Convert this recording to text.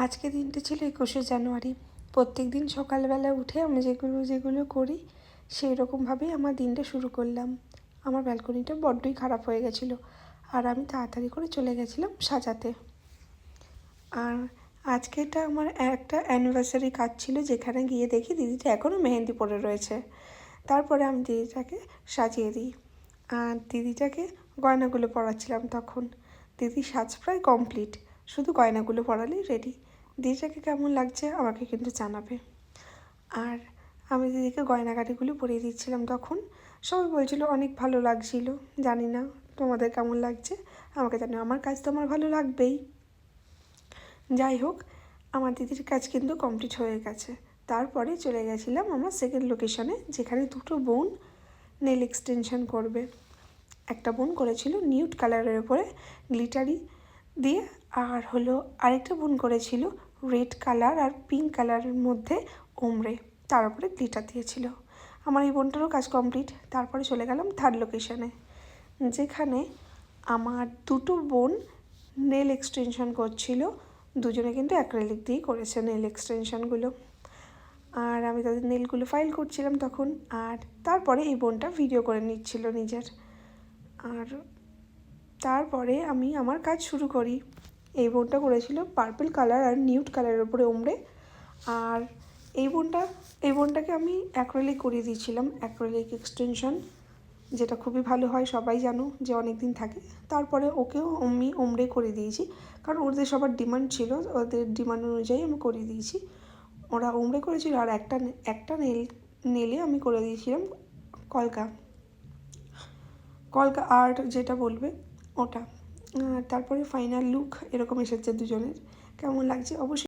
আজকে দিনটা ছিল 21শে জানুয়ারি। প্রত্যেক দিন সকালবেলা উঠে আমি যেগুলো করি সেই রকমভাবেই আমার দিনটা শুরু করলাম। আমার ব্যালকনিটা বড্ডই খারাপ হয়ে গেছিলো আর আমি তাড়াতাড়ি করে চলে গেছিলাম সাজাতে। আর আজকে এটা আমার একটা অ্যানিভার্সারি কাজ ছিল, যেখানে গিয়ে দেখি দিদিটা এখনও মেহেন্দি পরে রয়েছে। তারপরে আমি দিদিটাকে সাজিয়ে দিই আর দিদিটাকে গয়নাগুলো পরাচ্ছিলাম তখন। দিদির সাজ প্রায় কমপ্লিট, শুধু গয়নাগুলো পরালেই রেডি। দিদিটাকে কেমন লাগছে আমাকে কিন্তু জানাবে। আর আমি দিদিকে গয়নাগাটিগুলো পরিয়ে দিচ্ছিলাম তখন। সবাই বলছিল অনেক ভালো লাগছিল। জানি না তোমাদের কেমন লাগছে, আমাকে জানো। আমার কাজ তো আমার ভালো লাগবেই। যাই হোক, আমার দিদির কাজ কিন্তু কমপ্লিট হয়ে গেছে। তারপরে চলে গেছিলাম আমার সেকেন্ড লোকেশনে, যেখানে দুটো বোন নেল এক্সটেনশন করবে। একটা বোন করেছিল নিউড কালারের উপরে গ্লিটারি দিয়ে, আর আরেকটা বোন করেছিল রেড কালার আর পিঙ্ক কালারের মধ্যে ওমরে, তার উপরে গ্লিটার দিয়েছিল। আমার এই বোনটারও কাজ কমপ্লিট। তারপরে চলে গেলাম থার্ড লোকেশনে, যেখানে আমার দুটো বোন নেল এক্সটেনশন করছিল। দুজনে কিন্তু অ্যাক্রিলিক দিয়েই করেছে নেল এক্সটেনশনগুলো। আর আমি তাদের নেলগুলো ফাইল করছিলাম তখন। আর তারপরে এই বোনটা ভিডিও করে নিচ্ছিল নিজের। আর তারপরে আমি আমার কাজ শুরু করি। এই বোনটা করেছিল পার্পল কালার আর নিউড কালারের উপরে ওমরে। আর এই বোনটাকে আমি অ্যাক্রিলিক করিয়ে দিয়েছিলাম, অ্যাক্রিলিক এক্সটেনশন, যেটা খুবই ভালো হয়, সবাই জানো যে অনেক দিন থাকে। তারপরে ওকেও আমি ওমরে করে দিয়েছি, কারণ ওদের সবার ডিমান্ড ছিল, ওদের ডিমান্ড অনুযায়ী আমি করিয়ে দিয়েছি। ওরা ওমরে করেছিল আর একটা নেলে আমি করে দিয়েছিলাম কলকা আর্ট যেটা বলবে ওটা। তারপরে ফাইনাল লুক এরকম এসেছে দুজনের। কেমন লাগছে অবশ্যই